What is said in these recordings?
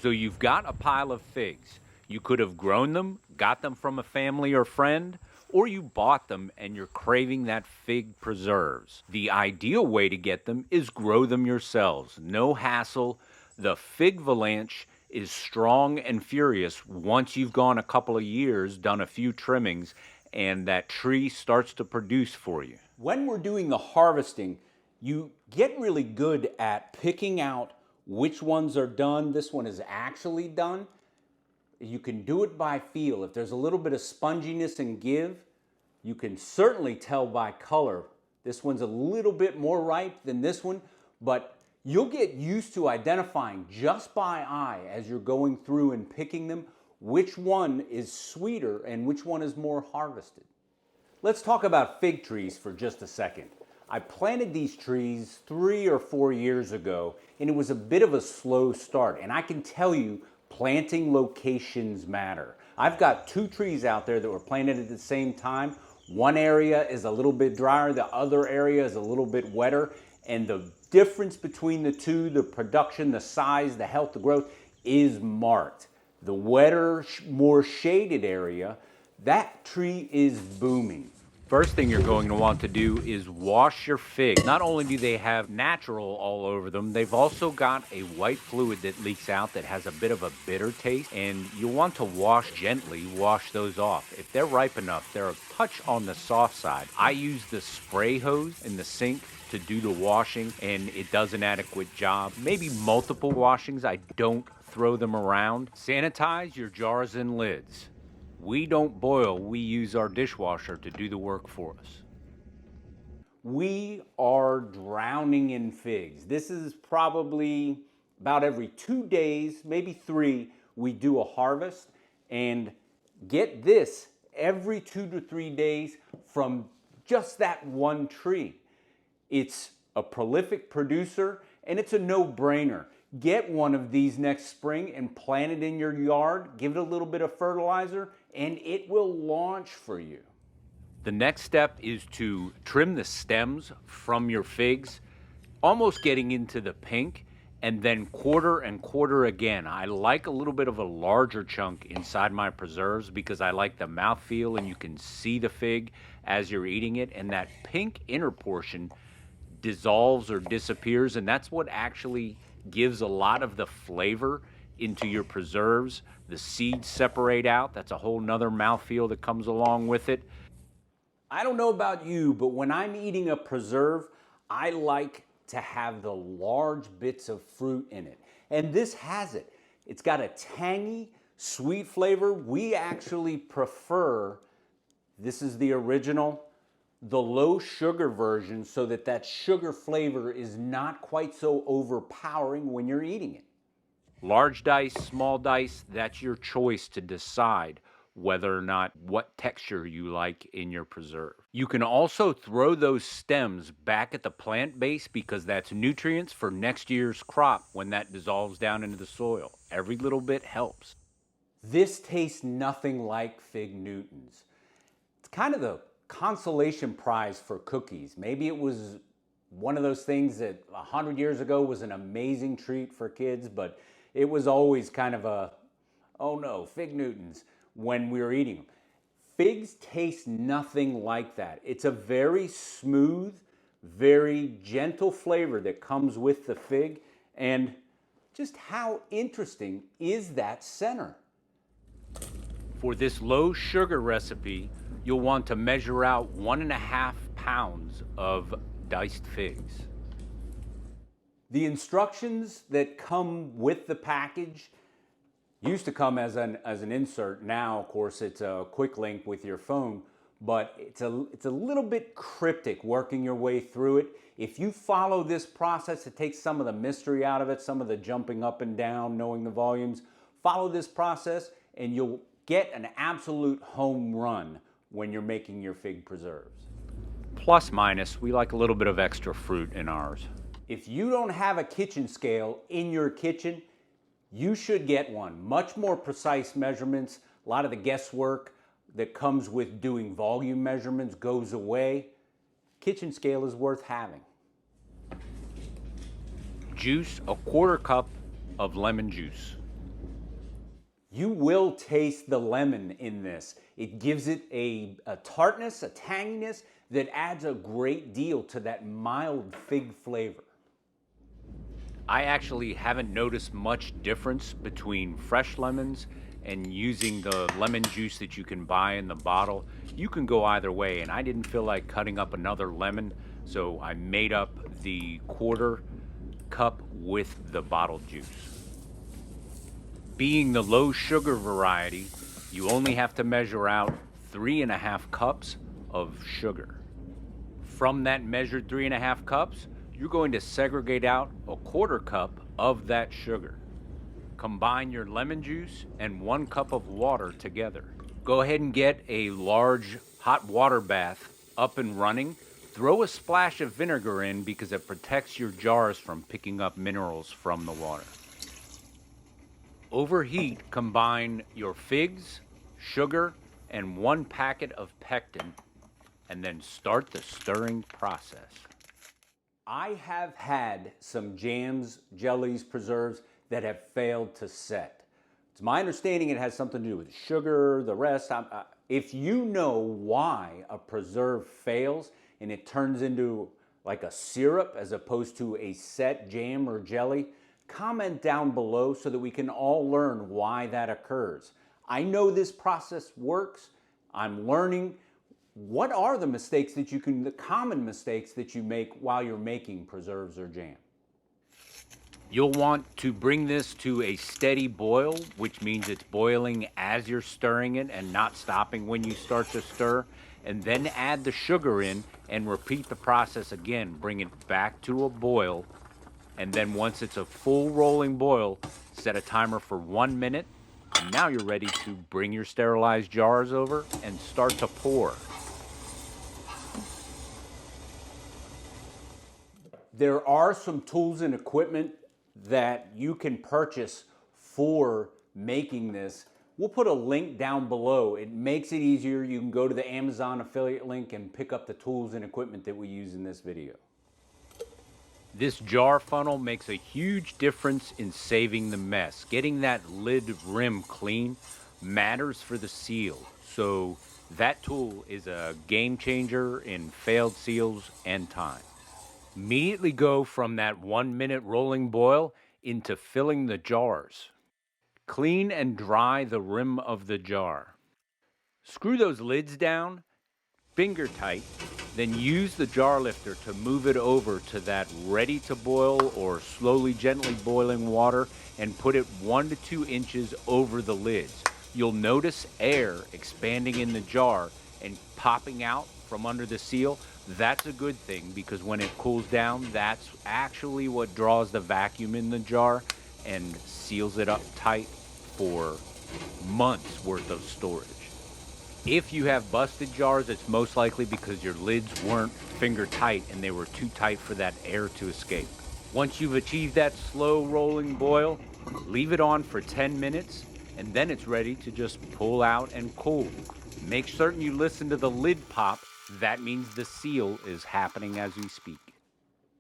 So you've got a pile of figs. You could have grown them, got them from a family or friend, or you bought them and you're craving that fig preserves. The ideal way to get them is grow them yourselves. No hassle. The fig valanche is strong and furious once you've gone a couple of years, done a few trimmings, and that tree starts to produce for you. When we're doing the harvesting, you get really good at picking out which ones are done. This one is actually done. You can do it by feel. If there's a little bit of sponginess and give, you can certainly tell by color. This one's a little bit more ripe than this one, but you'll get used to identifying just by eye as you're going through and picking them which one is sweeter and which one is more harvested. Let's talk about fig trees for just a second. I planted these trees 3 or 4 years ago, and it was a bit of a slow start. And I can tell you, planting locations matter. I've got 2 trees out there that were planted at the same time. One area is a little bit drier, the other area is a little bit wetter, and the difference between the two, the production, the size, the health, the growth, is marked. The wetter, more shaded area, that tree is booming. First thing you're going to want to do is wash your figs. Not only do they have natural all over them, they've also got a white fluid that leaks out that has a bit of a bitter taste, and you want to wash gently, wash those off. If they're ripe enough, they're a touch on the soft side. I use the spray hose in the sink to do the washing, and it does an adequate job. Maybe multiple washings. I don't throw them around. Sanitize your jars and lids. We don't boil, we use our dishwasher to do the work for us. We are drowning in figs. This is probably about every 2 days, maybe 3, we do a harvest. And get this, every 2 to 3 days from just that one tree. It's a prolific producer and it's a no-brainer. Get one of these next spring and plant it in your yard, give it a little bit of fertilizer, and it will launch for you. The next step is to trim the stems from your figs, almost getting into the pink, and then quarter and quarter again. I like a little bit of a larger chunk inside my preserves because I like the mouthfeel and you can see the fig as you're eating it, and that pink inner portion dissolves or disappears, and that's what actually gives a lot of the flavor into your preserves. The seeds separate out. That's a whole nother mouthfeel that comes along with it. I don't know about you, but when I'm eating a preserve, I like to have the large bits of fruit in it. And this has it. It's got a tangy, sweet flavor. We actually prefer, this is the original, the low sugar version, so that that sugar flavor is not quite so overpowering when you're eating it. Large dice, small dice, that's your choice to decide whether or not what texture you like in your preserve. You can also throw those stems back at the plant base because that's nutrients for next year's crop when that dissolves down into the soil. Every little bit helps. This tastes nothing like Fig Newtons. It's kind of the consolation prize for cookies. Maybe it was one of those things that 100 years ago was an amazing treat for kids, but it was always kind of a, oh no, Fig Newtons when we were eating them. Figs taste nothing like that. It's a very smooth, very gentle flavor that comes with the fig, and just how interesting is that center? For this low sugar recipe, you'll want to measure out 1.5 pounds of diced figs. The instructions that come with the package used to come as an insert. Now, of course, it's a quick link with your phone, but it's a little bit cryptic working your way through it. If you follow this process, it takes some of the mystery out of it, some of the jumping up and down, knowing the volumes. Follow this process and you'll get an absolute home run when you're making your fig preserves. Plus minus, we like a little bit of extra fruit in ours. If you don't have a kitchen scale in your kitchen, you should get one. Much more precise measurements. A lot of the guesswork that comes with doing volume measurements goes away. Kitchen scale is worth having. Juice, 1/4 cup of lemon juice. You will taste the lemon in this. It gives it a tartness, a tanginess that adds a great deal to that mild fig flavor. I actually haven't noticed much difference between fresh lemons and using the lemon juice that you can buy in the bottle. You can go either way, and I didn't feel like cutting up another lemon, so I made up the quarter cup with the bottled juice. Being the low sugar variety, you only have to measure out 3.5 cups of sugar. From that measured 3.5 cups, you're going to segregate out a quarter cup of that sugar. Combine your lemon juice and 1 cup of water together. Go ahead and get a large hot water bath up and running. Throw a splash of vinegar in because it protects your jars from picking up minerals from the water. Overheat, combine your figs, sugar, and 1 packet of pectin, and then start the stirring process. I have had some jams, jellies, preserves that have failed to set. It's my understanding it has something to do with sugar, the rest. If you know why a preserve fails and it turns into like a syrup as opposed to a set jam or jelly, comment down below so that we can all learn why that occurs. I know this process works. I'm learning. What are the mistakes that the common mistakes that you make while you're making preserves or jam? You'll want to bring this to a steady boil, which means it's boiling as you're stirring it and not stopping when you start to stir, and then add the sugar in and repeat the process again. Bring it back to a boil, and then once it's a full rolling boil, set a timer for 1 minute. And now you're ready to bring your sterilized jars over and start to pour. There are some tools and equipment that you can purchase for making this. We'll put a link down below. It makes it easier. You can go to the Amazon affiliate link and pick up the tools and equipment that we use in this video. This jar funnel makes a huge difference in saving the mess. Getting that lid rim clean matters for the seal. So that tool is a game changer in failed seals and time. Immediately go from that 1 minute rolling boil into filling the jars. Clean and dry the rim of the jar. Screw those lids down, finger tight, then use the jar lifter to move it over to that ready to boil or slowly gently boiling water and put it 1 to 2 inches over the lids. You'll notice air expanding in the jar and popping out from under the seal. That's a good thing because when it cools down, that's actually what draws the vacuum in the jar and seals it up tight for months worth of storage. If you have busted jars, it's most likely because your lids weren't finger tight and they were too tight for that air to escape. Once you've achieved that slow rolling boil, leave it on for 10 minutes and then it's ready to just pull out and cool. Make certain you listen to the lid pop. That means the seal is happening as we speak.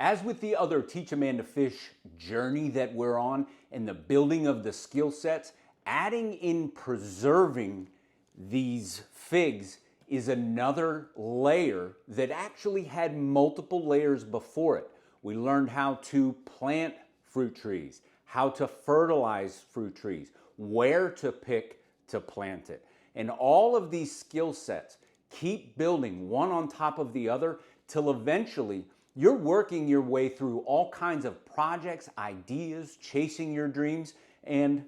As with the other Teach a Man to Fish journey that we're on and the building of the skill sets, adding in preserving these figs is another layer that actually had multiple layers before it. We learned how to plant fruit trees, how to fertilize fruit trees, where to pick to plant it. And all of these skill sets keep building one on top of the other till eventually you're working your way through all kinds of projects, ideas, chasing your dreams, and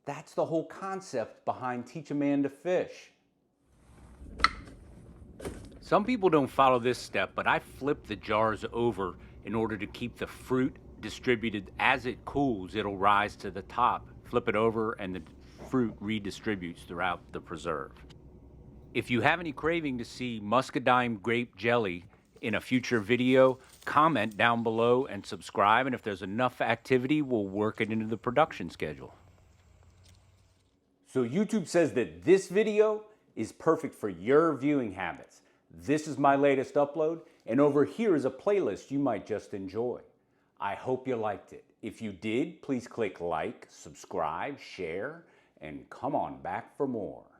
that's the whole concept behind Teach a Man to Fish. Some people don't follow this step, but I flip the jars over in order to keep the fruit distributed. As it cools, it'll rise to the top. Flip it over and the fruit redistributes throughout the preserve. If you have any craving to see muscadine grape jelly in a future video, comment down below and subscribe, and if there's enough activity, we'll work it into the production schedule. So YouTube says that this video is perfect for your viewing habits. This is my latest upload, and over here is a playlist you might just enjoy. I hope you liked it. If you did, please click like, subscribe, share, and come on back for more.